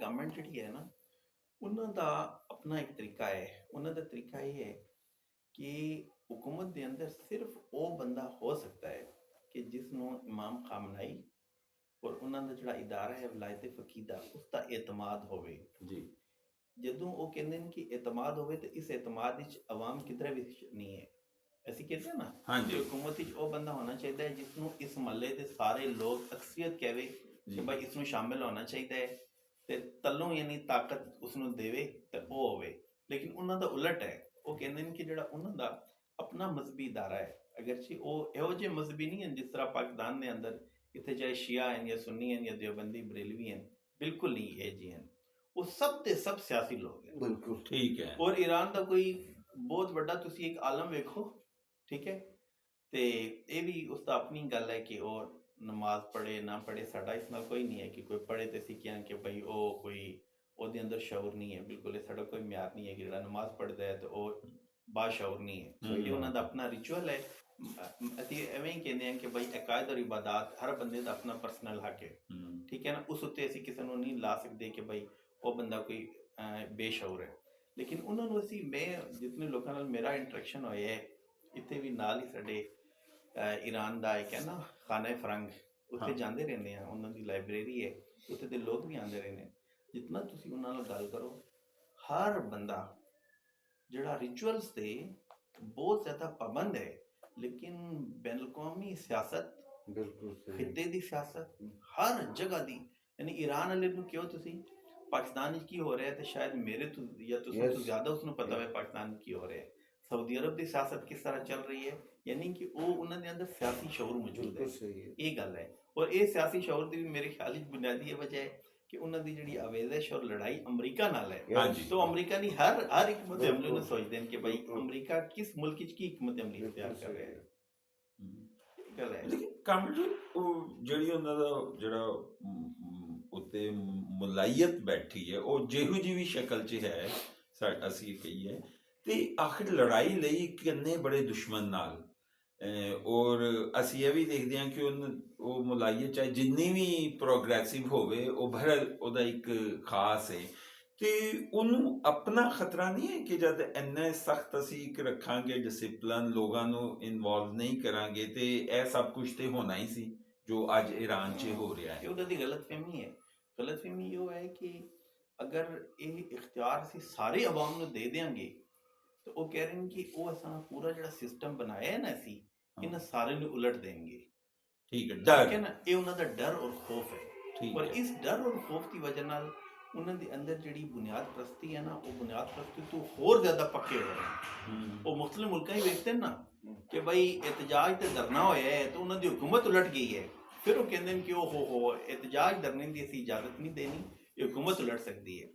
Government ਜਿਹੜੀ ਹੈ ਨਾ, ਉਹਨਾਂ ਦਾ ਆਪਣਾ ਇੱਕ ਤਰੀਕਾ ਹੈ। ਉਹਨਾਂ ਦਾ ਤਰੀਕਾ ਇਹ ਹੈ ਕਿ ਹੁਕੂਮਤ ਦੇ ਅੰਦਰ ਸਿਰਫ ਉਹ ਬੰਦਾ ਹੋ ਸਕਦਾ ਹੈ ਕਿ ਜਿਸ ਨੂੰ ਇਮਾਮ ਖਾਮਨਾਈ ਔਰ ਉਹਨਾਂ ਦਾ ਜਿਹੜਾ ਇਦਾਰਾ ਹੈ ਵਿਲਾਇਤ ਫਕੀਹ ਦਾ, ਉਸ ਦਾ ਇਤਮਾਦ ਹੋਵੇ ਜੀ। ਜਦੋਂ ਉਹ ਕਹਿੰਦੇ ਨੇ ਕਿ ਇਤਮਾਦ ਹੋਵੇ ਤੇ ਇਸ ਇਤਮਾਦ ਵਿੱਚ ਆਵਾਮ ਕਿਧਰੇ ਵੀ ਨਹੀਂ ਹੈ। ਅਸੀਂ ਕਹਿੰਦੇ ਹਾਂ ਨਾ ਹਾਂਜੀ। ਕਿ ਹੁਕੂਮਤ ਵਿੱਚ ਉਹ ਬੰਦਾ ਹੋਣਾ ਚਾਹੀਦਾ ਹੈ ਜਿਸ ਨੂੰ ਇਸ ਮਹੱਲੇ ਦੇ ਸਾਰੇ ਲੋਕ ਅਕਸਰੀਅਤ ਕਹਵੇ ਕਿ ਭਾਈ ਇਸ ਨੂੰ ਸ਼ਾਮਿਲ ਹੋਣਾ ਚਾਹੀਦਾ ਹੈ ਤੇ ਤਲੋਂ ਯਾਨੀ ਤਾਕਤ ਉਸ ਨੂੰ ਦੇਵੇ ਤੇ ਉਹ ਹੋਵੇ। ਲੇਕਿਨ ਉਹਨਾਂ ਦਾ ਉਲਟ ਹੈ, ਉਹ ਕਹਿੰਦੇ ਨੇ ਕਿ ਜਿਹੜਾ ਉਹਨਾਂ ਦਾ ਆਪਣਾ ਮਜ਼ਹਬੀ ਇਦਾਰਾ ਹੈ, ਅਗਰਚੇ ਉਹ ਇਹੋ ਜਿਹੇ ਮਜ਼ਹਬੀ ਨਹੀਂ ਹਨ ਜਿਸ ਤਰ੍ਹਾਂ ਪਾਕਿਸਤਾਨ ਦੇ ਅੰਦਰ ਇੱਥੇ ਚਾਹੇ ਸ਼ੀਆ ਹਨ ਜਾਂ ਸੁन्नी ਹਨ ਜਾਂ ਦੇਵਬੰਦੀ ਬਰੇਲਵੀ ਹਨ, ਬਿਲਕੁਲ ਨਹੀਂ ਇਹ ਜਿਹੇ ਹਨ। ਉਹ ਸਭ ਤੇ ਸਭ ਸਿਆਸੀ ਲੋਕ ਹਨ। ਬਿਲਕੁਲ ਠੀਕ ਹੈ। ਔਰ ਈਰਾਨ ਦਾ ਕੋਈ ਬਹੁਤ ਵੱਡਾ ਤੁਸੀਂ ਇੱਕ ਆਲਮ ਵੇਖੋ, ਠੀਕ ਹੈ, ਤੇ ਇਹ ਵੀ ਉਸ ਦਾ ਆਪਣੀ ਗੱਲ ਹੈ ਕਿ ਉਹ ਨਮਾਜ਼ ਪੜ੍ਹੇ ਨਾ ਪੜ੍ਹੇ, ਸਾਡਾ ਇਸ ਨਾਲ ਕੋਈ ਨਹੀਂ ਹੈ ਕਿ ਕੋਈ ਪੜ੍ਹੇ ਤੇ ਅਸੀਂ ਕਹਿੰਦੇ ਕਿ ਭਾਈ ਉਹ ਕੋਈ ਉਹਦੇ ਅੰਦਰ ਸ਼ਊਰ ਨਹੀਂ ਹੈ। ਬਿਲਕੁਲ ਇਹ ਸਾਡਾ ਕੋਈ ਮਿਆਰ ਨਹੀਂ ਹੈ ਕਿ ਜਿਹੜਾ ਨਮਾਜ਼ ਪੜ੍ਹਦਾ ਹੈ ਤੇ ਉਹ ਬਾਸ਼ਊਰ ਨਹੀਂ ਹੈ। ਇਹ ਉਹਨਾਂ ਦਾ ਆਪਣਾ ਰਿਚੁਅਲ ਹੈ। ਅਸੀਂ ਐਵੇਂ ਹੀ ਕਹਿੰਦੇ ਹਾਂ ਕਿ ਭਾਈ ਅਕਾਇਦ ਔਰ ਇਬਾਦਤ ਹਰ ਬੰਦੇ ਦਾ ਆਪਣਾ ਪਰਸਨਲ ਹੱਕ ਹੈ, ਠੀਕ ਹੈ ਨਾ। ਉਸ ਉੱਤੇ ਅਸੀਂ ਕਿਸੇ ਨੂੰ ਨਹੀਂ ਲਾ ਸਕਦੇ ਕਿ ਭਾਈ ਉਹ ਬੰਦਾ ਕੋਈ ਬੇਸ਼ਊਰ ਹੈ। ਲੇਕਿਨ ਉਹਨਾਂ ਨੂੰ ਅਸੀਂ, ਮੈਂ ਜਿਤਨੇ ਲੋਕਾਂ ਨਾਲ ਮੇਰਾ ਇੰਟਰੈਕਸ਼ਨ ਹੋਇਆ ਹੈ, ਇੱਥੇ ਵੀ ਨਾਲ ਹੀ ਸਾਡੇ ਈਰਾਨ ਦਾ ਇੱਕ ਹੈ ਨਾ ਖਾਨਾ ਫਰੰਗ, ਉੱਥੇ ਜਾਂਦੇ ਰਹਿੰਦੇ ਆ, ਉਹਨਾਂ ਦੀ ਲਾਇਬ੍ਰੇਰੀ ਹੈ, ਉੱਥੇ ਦੇ ਲੋਕ ਵੀ ਆਉਂਦੇ ਰਹਿੰਦੇ। ਜਿਤਨਾ ਤੁਸੀਂ ਉਹਨਾਂ ਨਾਲ ਗੱਲ ਕਰੋ, ਹਰ ਬੰਦਾ ਜਿਹੜਾ ਰਿਚੁਅਲਸ ਤੇ ਬਹੁਤ ਜ਼ਿਆਦਾ ਪਾਬੰਦ ਹੈ, ਲੇਕਿਨ ਬੈਨ-ਅਲ-ਕੌਮੀ ਸਿਆਸਤ, ਬਿਲਕੁਲ ਖਿੱਤੇ ਦੀ ਸਿਆਸਤ ਹਰ ਜਗ੍ਹਾ ਦੀ, ਯਾਨੀ ਈਰਾਨ ਵਾਲੇ ਨੂੰ ਕਿਉਂ ਤੁਸੀਂ ਪਾਕਿਸਤਾਨ ਵਿੱਚ ਕੀ ਹੋ ਰਿਹਾ ਤੇ ਸ਼ਾਇਦ ਮੇਰੇ ਤੋਂ ਜਾਂ ਤੁਸੀਂ ਤੋਂ ਜ਼ਿਆਦਾ ਉਸਨੂੰ ਪਤਾ ਹੋਵੇ ਪਾਕਿਸਤਾਨ ਕੀ ਹੋ ਰਿਹਾ ਹੈ। ਸਾਊਦੀ ਅਰਬ ਦੀ ਸਿਆਸਤ ਕਿਸ ਤਰ੍ਹਾਂ ਚੱਲ ਰਹੀ ਹੈ, ਯਾਨੀ ਕਿ ਉਹ ਉਹਨਾਂ ਦੇ ਅੰਦਰ ਸਿਆਸੀ ਸ਼ਊਰ ਮੌਜੂਦ ਹੈ। ਇਹ ਗੱਲ ਹੈ। ਔਰ ਇਹ ਸਿਆਸੀ ਸ਼ਊਰ ਦੀ ਵੀ ਮੇਰੇ ਖਿਆਲ ਵਿੱਚ ਬੁਨਿਆਦੀ ਇਹ ਵਜ੍ਹਾ ਹੈ ਕਿ ਉਹਨਾਂ ਦੀ ਜਿਹੜੀ ਆਵੇਜ਼ਸ਼ ਔਰ ਲੜਾਈ ਅਮਰੀਕਾ ਨਾਲ ਹੈ। ਤਾਂ ਅਮਰੀਕਾ ਨਹੀਂ ਹਰ ਇੱਕ ਹਕਮਤ ਅਮਲੀ ਨੂੰ ਸੋਚਦੇ ਨੇ ਕਿ ਭਾਈ ਅਮਰੀਕਾ ਕਿਸ ਮੁਲਕ ਵਿੱਚ ਕੀ ਹਕਮਤ ਅਮਲੀ ਇਖਤਿਆਰ ਕਰ ਰਿਹਾ ਹੈ। ਗੱਲ ਹੈ ਕਮਲ ਉਹ ਜਿਹੜੀ ਉਹਨਾਂ ਦਾ ਜਿਹੜਾ ਉੱਤੇ ਮੁਲਾਇਤ ਬੈਠੀ ਹੈ, ਉਹ ਜਿਹੋ ਜਿਹੀ ਵੀ ਸ਼ਕਲ 'ਚ ਹੈ ਅਸੀਂ ਕਹੀਏ, ਤੇ ਆਖਿਰ ਲੜਾਈ ਲਈ ਕਿੰਨੇ ਬੜੇ ਦੁਸ਼ਮਣ ਨਾਲ। ਔਰ ਅਸੀਂ ਇਹ ਵੀ ਦੇਖਦੇ ਹਾਂ ਕਿ ਉਹ ਮੁਲਾਇਤ ਚਾਹੇ ਜਿੰਨੀ ਵੀ ਪ੍ਰੋਗਰੈਸਿਵ ਹੋਵੇ, ਉਹ ਬਹਰਹਾਲ ਉਹਦਾ ਇੱਕ ਖਾਸ ਹੈ। ਤੇ ਉਹਨੂੰ ਆਪਣਾ ਖਤਰਾ ਨਹੀਂ ਹੈ ਕਿ ਜਦ ਇੰਨੇ ਸਖਤ ਅਸੀਂ ਇੱਕ ਰੱਖਾਂਗੇ ਡਿਸਿਪਲਨ, ਲੋਕਾਂ ਨੂੰ ਇਨਵੋਲਵ ਨਹੀਂ ਕਰਾਂਗੇ, ਤੇ ਇਹ ਸਭ ਕੁਝ ਤੇ ਹੋਣਾ ਹੀ ਸੀ ਜੋ ਅੱਜ ਈਰਾਨ 'ਚ ਹੋ ਰਿਹਾ ਹੈ। ਉਹਦਾ ਦੀ ਗਲਤਫਹਿਮੀ ਹੈ। ਗਲਤਫਹਿਮੀ ਇਹ ਹੈ ਕਿ ਅਗਰ ਇਹ ਇਖਤਿਆਰ ਅਸੀਂ ਸਾਰੇ ਆਵਾਮ ਨੂੰ ਦੇ ਦਿਆਂਗੇ ਤਾਂ ਉਹ ਕਹਿ ਰਹੇ ਨੇ ਕਿ ਉਹ ਅਸਾਂ ਪੂਰਾ ਜਿਹੜਾ ਸਿਸਟਮ ਬਣਾਇਆ ਹੈ ਨਾ, ਅਸੀਂ ਇਹਨਾਂ ਸਾਰੇ ਨੂੰ ਉਲਟ ਦੇਂਗੇ। ਠੀਕ ਹੈ, ਡਰ ਹੈ ਨਾ, ਇਹ ਉਹਨਾਂ ਦਾ ਡਰ ਔਰ ਖੌਫ ਹੈ। ਔਰ ਇਸ ਡਰ ਔਰ ਖੌਫ ਦੀ ਵਜ੍ਹਾ ਨਾਲ ਉਹਨਾਂ ਦੇ ਅੰਦਰ ਜਿਹੜੀ ਬੁਨਿਆਦ ਪ੍ਰਸਤੀ ਹੈ ਨਾ, ਉਹ ਬੁਨਿਆਦ ਪ੍ਰਸਤੀ ਤੋਂ ਹੋਰ ਜ਼ਿਆਦਾ ਪੱਕੇ ਹੋ ਰਹੇ ਨੇ। ਉਹ ਮੁਖਤਲਿਫ ਮੁਲਕਾਂ ਹੀ ਵੇਖਦੇ ਨਾ ਕਿ ਭਾਈ ਇਤਜਾਜ ਤੇ ਧਰਨਾ ਹੋਇਆ ਹੈ ਤਾਂ ਉਹਨਾਂ ਦੀ ਹੁਕੂਮਤ ਉਲਟ ਗਈ ਹੈ, ਫਿਰ ਉਹ ਕਹਿੰਦੇ ਨੇ ਕਿ ਉਹ ਹੋ ਇਤਜਾਜ ਧਰਨੇ ਦੀ ਅਸੀਂ ਇਜਾਜ਼ਤ ਨਹੀਂ ਦੇਣੀ, ਇਹ ਹੁਕੂਮਤ ਉਲਟ ਸਕਦੀ ਹੈ।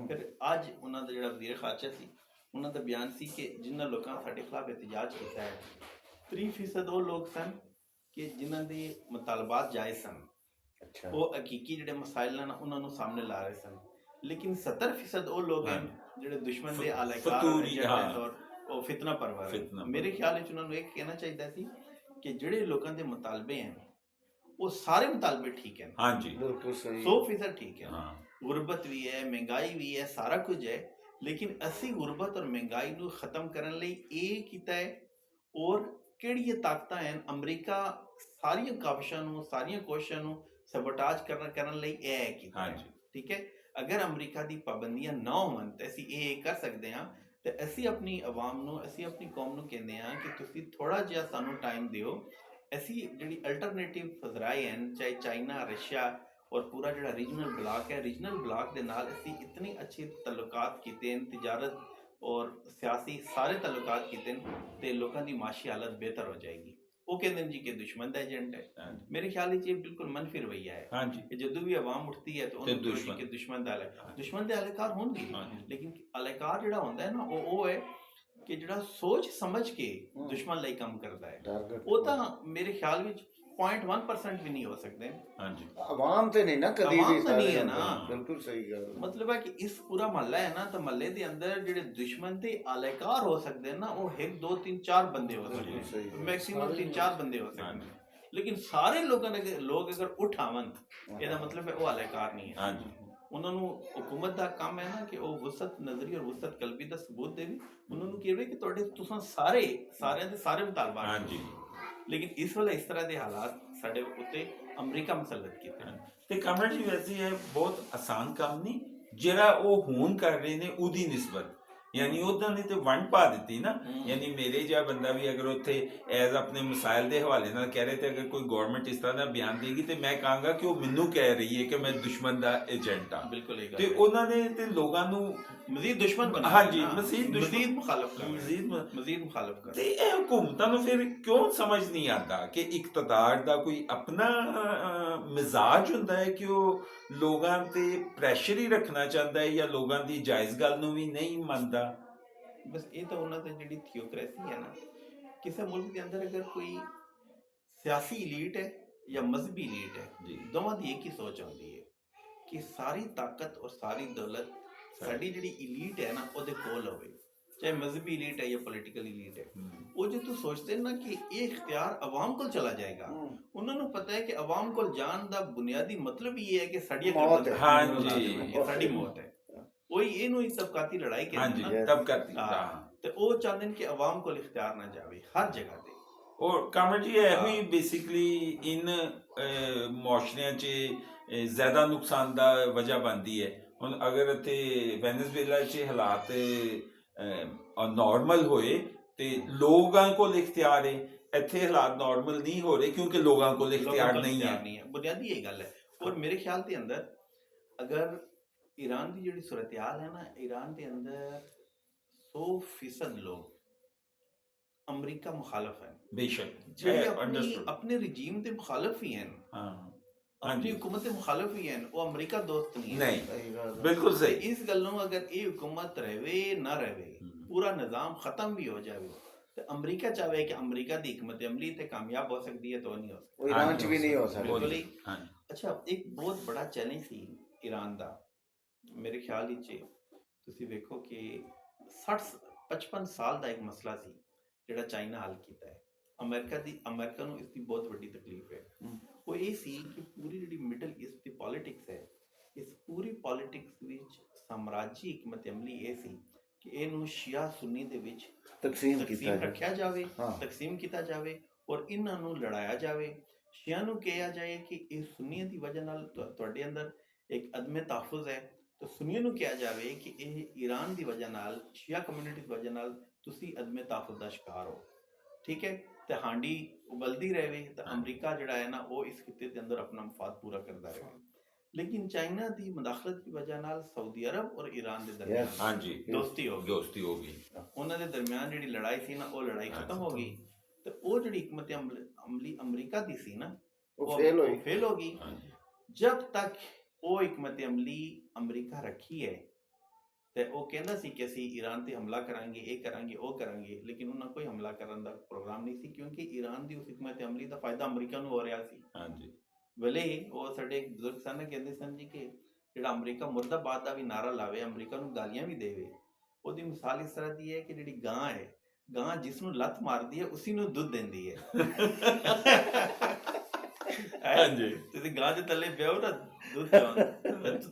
ਫਿਰ ਅੱਜ ਉਹਨਾਂ ਦਾ ਜਿਹੜਾ ਵਜ਼ੀਰ ਖਾਰਜਾ ਸੀ, ਉਹਨਾਂ ਦਾ ਬਿਆਨ ਸੀ ਕਿ ਜਿਨ੍ਹਾਂ ਲੋਕਾਂ ਸਾਡੇ ਖਿਲਾਫ ਇਤਜਾਜ ਕੀਤਾ ਹੈ, 3% ਉਹ ਲੋਕ ਸਨ ਕਿ ਜਿਨ੍ਹਾਂ ਦੇ ਮੁਤਾਲਬਾਤ ਜਾਇਜ਼ ਸਨ, ਉਹ ਹਕੀਕੀ ਜਿਹੜੇ ਮਸਾਇਲ ਹਨ ਉਹਨਾਂ ਨੂੰ ਸਾਹਮਣੇ ਲਾ ਰਹੇ ਸਨ। ਲੇਕਿਨ 70% ਉਹ ਲੋਕ ਹਨ ਜਿਹੜੇ ਦੁਸ਼ਮਣ ਦੇ ਆਲਾਕਾਰ ਔਰ ਉਹ ਫਿਤਨਾ ਪਰਵਰ ਹੈ। ਮੇਰੇ ਖਿਆਲ ਵਿੱਚ ਉਹਨਾਂ ਨੂੰ ਇਹ ਕਹਿਣਾ ਚਾਹੀਦਾ ਸੀ ਕਿ ਜਿਹੜੇ ਲੋਕਾਂ ਦੇ ਮੁਤਾਲਬੇ ਹਨ ਉਹ ਸਾਰੇ ਮੁਤਾਲਬੇ ਠੀਕ ਹਨ। ਹਾਂਜੀ, ਬਿਲਕੁਲ ਸਹੀ, 100% ਠੀਕ ਹੈ। ਗੁਰਬਤ ਵੀ ਹੈ, ਮਹਿੰਗਾਈ ਵੀ ਹੈ, ਸਾਰਾ ਕੁਝ ਹੈ, ਲੇਕਿਨ ਅਸੀਂ ਗੁਰਬਤ ਔਰ ਮਹਿੰਗਾਈ ਨੂੰ ਖਤਮ ਕਰਨ ਲਈ ਇਹ ਕੀਤਾ ਹੈ। ਔਰ ਕਿਹੜੀਆਂ ਤਾਕਤਾਂ ਹਨ, ਅਮਰੀਕਾ ਸਾਰੀਆਂ ਕਾਵਿਸ਼ਾਂ ਨੂੰ, ਸਾਰੀਆਂ ਕੋਸ਼ਿਸ਼ਾਂ ਨੂੰ ਸਬੋਟਾਜ ਕਰਨ ਲਈ ਇਹ ਕੀਤਾ ਹੈ। ਠੀਕ ਹੈ, ਅਗਰ ਅਮਰੀਕਾ ਦੀ ਪਾਬੰਦੀਆਂ ਨਾ ਹੋਣ ਤਾਂ ਅਸੀਂ ਇਹ ਕਰ ਸਕਦੇ ਹਾਂ। ਤੇ ਅਸੀਂ ਆਪਣੀ ਆਵਾਮ ਨੂੰ, ਅਸੀਂ ਆਪਣੀ ਕੌਮ ਨੂੰ ਕਹਿੰਦੇ ਹਾਂ ਕਿ ਤੁਸੀਂ ਥੋੜ੍ਹਾ ਜਿਹਾ ਸਾਨੂੰ ਟਾਈਮ ਦਿਓ। ਅਸੀਂ ਜਿਹੜੀ ਅਲਟਰਨੇਟਿਵ ਫਜ਼ਰਾਏ ਹਨ, ਚਾਹੇ ਚਾਈਨਾ, ਰਸ਼ੀਆ ਔਰ ਪੂਰਾ ਜਿਹੜਾ ਰੀਜਨਲ ਬਲਾਕ ਹੈ, ਰੀਜਨਲ ਬਲਾਕ ਦੇ ਨਾਲ ਅਸੀਂ ਇਤਨੇ ਅੱਛੇ ਤਾਲੁਕਾਤ ਕੀਤੇ ਹਨ, ਤਿਜਾਰਤ ਔਰ ਸਿਆਸੀ ਸਾਰੇ ਤਾਲੁਕਾਤ ਕੀਤੇ ਨੇ, ਤੇ ਲੋਕਾਂ ਦੀ ਮਾਸ਼ੀ ਹਾਲਤ ਬਿਹਤਰ ਹੋ ਜਾਏਗੀ। ਉਹ ਕਹਿੰਦੇ ਨੇ ਜੀ ਕਿ ਦੁਸ਼ਮਣ ਦਾ ਏਜੰਟ ਹੈ। ਮੇਰੇ ਖਿਆਲ ਵਿੱਚ ਇਹ ਬਿਲਕੁਲ ਮੰਨਫੀ ਰਵੱਈਆ ਹੈ ਕਿ ਜਦੋਂ ਵੀ ਆਵਾਮ ਉੱਠਦੀ ਹੈ ਤਾਂ ਉਹਨੂੰ ਕਿ ਦੁਸ਼ਮਣ ਦਾ ਅਲਕਾਰ ਹੋਣਗੇ। ਲੇਕਿਨ ਅਲਕਾਰ ਜਿਹੜਾ ਹੁੰਦਾ ਹੈ ਨਾ, ਉਹ ਹੈ ਕਿ ਜਿਹੜਾ ਸੋਚ ਸਮਝ ਕੇ ਦੁਸ਼ਮਣ ਲਈ ਕੰਮ ਕਰਦਾ ਹੈ। ਉਹ ਤਾਂ ਮੇਰੇ ਖਿਆਲ ਵਿੱਚ 0.1% ਵੀ ਨਹੀਂ ਹੋ ਸਕਦੇ। ਆਵਾਮ ਤੇ ਨਹੀਂ ਨਾ, ਕਦੀ ਵੀ ਨਹੀਂ ਹੈ ਨਾ। ਬਿਲਕੁਲ ਸਹੀ ਗੱਲ। ਮਤਲਬ ਹੈ ਕਿ ਇਸ ਪੂਰਾ ਮਹੱਲਾ ਹੈ ਨਾ, ਤਾਂ ਮਹੱਲੇ ਦੇ ਅੰਦਰ ਜਿਹੜੇ ਦੁਸ਼ਮਣ ਤੇ ਆਲਾਕਾਰ ਹੋ ਸਕਦੇ ਨਾ, ਉਹ 1 2 3 4 ਬੰਦੇ ਹੋ ਸਕਦੇ, ਮੈਕਸਿਮਮ 3 4 ਬੰਦੇ ਹੋ ਸਕਦੇ। ਲੇਕਿਨ ਸਾਰੇ ਲੋਕ ਅਗਰ ਉੱਠ ਆਵਣ, ਇਹਦਾ ਮਤਲਬ ਹੈ ਉਹ ਆਲਾਕਾਰ ਨਹੀਂ ਹੈ। ਉਹਨਾਂ ਨੂੰ ਹਕੂਮਤ ਦਾ ਕੰਮ ਹੈ ਨਾ ਕਿ ਉਹ ਵਸਤ ਨਜ਼ਰੀ ਔਰ ਵਸਤ ਕਲਬੀ ਦਾ ਸਬੂਤ ਦੇਵੇ, ਉਹਨਾਂ ਨੂੰ ਕਹੇ ਕਿ ਤੁਹਾਡੇ ਤੁਸੀਂ ਸਾਰਿਆਂ ਦੇ ਸਾਰੇ ਮੁਤਾਲਬਾਤ ਹਾਂਜੀ। ਲੇਕਿਨ ਇਸ ਵੇਲੇ ਇਸ ਤਰ੍ਹਾਂ ਦੇ ਹਾਲਾਤ ਸਾਡੇ ਉੱਤੇ ਅਮਰੀਕਾ ਮੁਸਲਤ ਕੀਤੇ ਹਨ। ਤੇ ਕਮਰ ਜੀ ਵੈਸੇ ਇਹ ਬਹੁਤ ਆਸਾਨ ਕੰਮ ਨਹੀਂ ਜਿਹੜਾ ਉਹ ਹੁਣ ਕਰ ਰਹੇ ਨੇ ਉਹਦੀ ਨਿਸਬਤ, ਯਾਨੀ ਉਹਨਾਂ ਨੇ ਤੇ ਵੰਡ ਪਾ ਦਿੱਤੀ ਨਾ। ਯਾਨੀ ਮੇਰੇ ਜਿਹਾ ਬੰਦਾ ਵੀ ਅਗਰ ਉੱਥੇ ਐਜ਼ ਆਪਣੇ ਮਸਾਇਲ ਦੇ ਹਵਾਲੇ ਨਾਲ ਕਹਿ ਰਹੇ ਤੇ ਅਗਰ ਕੋਈ ਗਵਰਨਮੈਂਟ ਇਸ ਤਰ੍ਹਾਂ ਦਾ ਬਿਆਨ ਦੇਗੀ ਤੇ ਮੈਂ ਕਹਾਂਗਾ ਕਿ ਉਹ ਮੈਨੂੰ ਕਹਿ ਰਹੀ ਹੈ ਕਿ ਮੈਂ ਦੁਸ਼ਮਣ ਦਾ ਏਜੰਟ ਹਾਂ। ਬਿਲਕੁਲ ਇਹ ਗੱਲ ਤੇ ਹੈ। ਉਹਨਾਂ ਨੇ ਤੇ ਲੋਕਾਂ ਨੂੰ ਮਜ਼ੀਦ ਦੁਸ਼ਮਣ ਬਣਾ ਹਾਂਜੀ, ਦਿੱਤਾ, ਮਜ਼ੀਦ ਮੁਖਾਲਫ ਕਰ ਮਜ਼ੀਦ ਮਜ਼ੀਦ ਮੁਖਾਲਫ ਕਰ। ਤੇ ਇਹ ਹਕੂਮਤਾਂ ਨੂੰ ਫਿਰ ਕਿਉਂ ਸਮਝ ਨਹੀਂ ਆਉਂਦਾ ਕਿ ਇਕਤਦਾਰ ਦਾ ਕੋਈ ਆਪਣਾ ਮਿਜ਼ਾਜ ਹੁੰਦਾ ਹੈ ਕਿ ਉਹ ਲੋਕਾਂ ਤੇ ਪ੍ਰੈਸ਼ਰ ਹੀ ਰੱਖਣਾ ਚਾਹੁੰਦਾ ਹੈ ਜਾਂ ਲੋਕਾਂ ਦੀ ਜਾਇਜ਼ ਗੱਲ ਨੂੰ ਵੀ ਨਹੀਂ ਮੰਨਦਾ। ਬਸ ਇਹ ਤਾਂ ਉਹਨਾਂ ਦੀ ਜਿਹੜੀ ਥਿਓਕ੍ਰੇਸੀ ਹੈ ਨਾ, ਕਿਸੇ ਮੁਲਕ ਦੇ ਅੰਦਰ ਅਗਰ ਕੋਈ ਸਿਆਸੀ ਇਲੀਟ ਹੈ ਜਾਂ ਮਜ਼ਹਬੀ ਇਲੀਟ ਹੈ, ਜੀ। ਦੋਵਾਂ ਦੀ ਇੱਕ ਹੀ ਸੋਚ ਆਉਂਦੀ ਹੈ ਕਿ ਸਾਰੀ ਤਾਕਤ ਔਰ ਸਾਰੀ ਦੌਲਤ ਸਾਡੀ ਜਿਹੜੀ ਇਲੀਟ ਹੈ ਨਾ ਉਹਦੇ ਕੋਲ ਹੋਵੇ, ਚਾਹੇ ਮਜ਼ਹਬੀ ਇਲੀਟ ਹੈ ਜਾਂ ਪੋਲੀਟੀਕਲ ਇਲੀਟ ਹੈ। ਉਹ ਜੇ ਤੂੰ ਸੋਚਦੇ ਨਾ ਕਿ ਇਹ ਇਖਤਿਆਰ ਅਵਾਮ ਕੋਲ ਚਲਾ ਜਾਏਗਾ, ਉਹਨਾਂ ਨੂੰ ਪਤਾ ਹੈ ਕਿ ਅਵਾਮ ਕੋਲ ਜਾਣ ਦਾ ਬੁਨਿਆਦੀ ਮਤਲਬ ਇਹ ਹੈ ਕਿ ਸਾਡੀ ਮੌਤ ਹੈ। ਹਾਂਜੀ। ਸਾਡੀ ਮੌਤ ਹੈ। ਉਹੀ ਇਹਨੂੰ ਇੱਕ ਤਬਕਾਤੀ ਲੜਾਈ ਕਹਿੰਦੇ ਹਾਂਜੀ, ਨਾ। ਤਬ ਕਰਤੀ। ਹਾਂ, ਤੇ ਉਹ ਚਾਹੁੰਦੇ ਨੇ ਕਿ ਅਵਾਮ ਕੋਲ ਇਖਤਿਆਰ ਨਾ ਜਾਵੇ ਹਰ ਜਗ੍ਹਾ ਤੇ। ਔਰ ਕਾਮਰ ਜੀ ਇਹੋ ਹੀ ਬੇਸਿਕਲੀ ਇਨ ਮੁਆਸ਼ਰਿਆਂ 'ਚ ਜ਼ਿਆਦਾ ਨੁਕਸਾਨ ਦਾ ਵਜ੍ਹਾ ਬਣਦੀ ਹੈ। ਹੁਣ ਅਗਰ ਇੱਥੇ ਵੈਨੇਜ਼ੁਏਲਾ 'ਚ ਹਾਲਾਤ ਨਾਰਮਲ ਹੋਏ ਤੇ ਲੋਕਾਂ ਕੋਲ ਇਖਤਿਆਰ ਹੈ, ਇੱਥੇ ਹਾਲਾਤ ਨਾਰਮਲ ਨਹੀਂ ਹੋ ਰਹੇ ਕਿਉਂਕਿ ਲੋਕਾਂ ਕੋਲ ਇਖਤਿਆਰ ਨਹੀਂ ਹੈ। ਬੁਨਿਆਦੀ ਇਹ ਗੱਲ ਹੈ। ਔਰ ਮੇਰੇ ਖਿਆਲ ਦੇ ਅੰਦਰ ਅਗਰ ईरान की जी सूरत हाल है ना, ईरान के अंदर 100% लोग अमरीका मुखालफ है, बेशक अपने रजीम के मुखालफ ही हैं, अपनी हुकूमत के मुखालफ ही हैं, वो अमरीका दोस्त नहीं है। बिल्कुल सही। इस गलों अगर ये हुकूमत रहे ना रहे, पूरा निज़ाम खत्म भी हो जाए तो अमरीका चाहे कि अमरीका की हिकमत अमली ते कामयाब हो सकती है, तो नहीं हो सकती, ईरान च भी नहीं हो बिल्कुल ही। सकती। अच्छा, एक बहुत बड़ा चैलेंज थी ईरान का मेरे ख्याल ਵਿੱਚ ਤੁਸੀਂ ਵੇਖੋ ਕਿ 55 ਸਾਲ ਦਾ ਇੱਕ ਮਸਲਾ ਸੀ ਜਿਹੜਾ ਚਾਈਨਾ ਹੱਲ ਕੀਤਾ ਹੈ। ਅਮਰੀਕਾ ਨੂੰ ਇਸ ਦੀ ਬਹੁਤ ਵੱਡੀ ਤਕਲੀਫ ਹੈ। ਉਹ ਇਹ ਸੀ ਕਿ ਪੂਰੀ ਜਿਹੜੀ ਮਿਡਲ ਈਸਟ ਦੀ ਪੋਲਿਟਿਕਸ ਹੈ, ਇਸ ਪੂਰੀ ਪੋਲਿਟਿਕਸ ਵਿੱਚ ਸਾਮਰਾਜੀ ਹਕਮਤ ਅਮਲੀ ਇਹ ਸੀ ਕਿ ਇਹਨੂੰ ਸ਼ੀਆ ਸੁੰਨੀ ਦੇ ਵਿੱਚ ਤਕਸੀਮ ਰੱਖਿਆ ਜਾਵੇ, ਤਕਸੀਮ ਕੀਤਾ ਜਾਵੇ ਔਰ ਇਹਨਾਂ ਨੂੰ ਲੜਾਇਆ ਜਾਵੇ। ਸ਼ੀਆ ਨੂੰ ਕਿਹਾ ਜਾਏ ਕਿ ਇਹ ਸੁੰਨੀਆਂ ਦੀ ਵਜ੍ਹਾ ਨਾਲ ਤੁਹਾਡੇ ਅੰਦਰ ਇੱਕ ਅਦਮ ਤਹਫੁਜ਼ ਹੈ, तो सुनिए ਨੂੰ ਕਿਹਾ ਜਾਵੇ ਕਿ ਇਹ ਈਰਾਨ ਦੀ ਵਜ੍ਹਾ ਨਾਲ, ਸ਼ੀਆ ਕਮਿਊਨਿਟੀ ਦੀ ਵਜ੍ਹਾ ਨਾਲ ਤੁਸੀਂ ਅਦਮ ਤਹਫੁਜ਼ ਦਾ ਸ਼ਿਕਾਰ ਹੋ। ਠੀਕ ਹੈ, ਤੇ ਹਾਂਡੀ ਉਬਲਦੀ ਰਹੇ ਤਾਂ ਅਮਰੀਕਾ ਜਿਹੜਾ ਹੈ ਨਾ ਉਹ ਇਸ ਖਿੱਤੇ ਦੇ ਅੰਦਰ ਆਪਣਾ ਮਫਾਦ ਪੂਰਾ ਕਰਦਾ ਰਹੇ। ਲੇਕਿਨ ਚਾਈਨਾ ਦੀ ਮੁਦਾਖਲਤ ਦੀ ਵਜ੍ਹਾ ਨਾਲ ਸਾਊਦੀ ਅਰਬ ਔਰ ਈਰਾਨ ਦੇ ਦਰਮਿਆਨ ਦੋਸਤੀ ਹੋ ਗਈ। ਉਹਨਾਂ ਦੇ ਦਰਮਿਆਨ ਜਿਹੜੀ ਲੜਾਈ ਸੀ ਨਾ, ਉਹ ਲੜਾਈ ਖਤਮ ਹੋ ਗਈ ਤੇ ਉਹ ਜਿਹੜੀ ਹਕਮਤ ਅਮਲੀ ਅਮਰੀਕਾ ਦੀ ਸੀ ਨਾ, ਉਹ ਫੇਲ ਹੋ ਗਈ। ਜਬ ਤੱਕ ਉਹ ਹਕਮਤ ਅਮਲੀ ਅਮਰੀਕਾ ਰੱਖੀ ਹੈ ਤੇ ਉਹ ਕਹਿੰਦਾ ਸੀ ਕਿ ਅਸੀਂ ਈਰਾਨ ਤੇ ਹਮਲਾ ਕਰਾਂਗੇ, ਇਹ ਕਰਾਂਗੇ, ਉਹ ਕਰਾਂਗੇ, ਲੇਕਿਨ ਉਹਨਾਂ ਕੋਈ ਹਮਲਾ ਕਰਨ ਦਾ ਪ੍ਰੋਗਰਾਮ ਨਹੀਂ ਸੀ ਕਿਉਂਕਿ ਈਰਾਨ ਦੀ ਉਸ ਹਕਮਤ ਅਮਲੀ ਦਾ ਫਾਇਦਾ ਅਮਰੀਕਾ ਨੂੰ ਹੋ ਰਿਹਾ ਸੀ। ਭਲੇ ਉਹ ਸਾਡੇ ਬਜ਼ੁਰਗ ਸਨ ਕਹਿੰਦੇ ਸਨ ਜੀ ਕਿ ਜਿਹੜਾ ਅਮਰੀਕਾ ਮੁਰਦਾਬਾਦ ਦਾ ਵੀ ਨਾਰਾ ਲਾਵੇ, ਅਮਰੀਕਾ ਨੂੰ ਗਾਲੀਆਂ ਵੀ ਦੇਵੇ। ਉਹਦੀ ਮਿਸਾਲ ਇਸ ਤਰ੍ਹਾਂ ਦੀ ਹੈ ਕਿ ਜਿਹੜੀ ਗਾਂ ਹੈ, ਗਾਂ ਜਿਸ ਨੂੰ ਲੱਤ ਮਾਰਦੀ ਹੈ ਉਸੀ ਨੂੰ ਦੁੱਧ ਦਿੰਦੀ ਹੈ। ਤੁਸੀਂ ਗਾਂ ਦੇ ਥੱਲੇ ਪਿਓ ਨਾ ਦੁੱਧ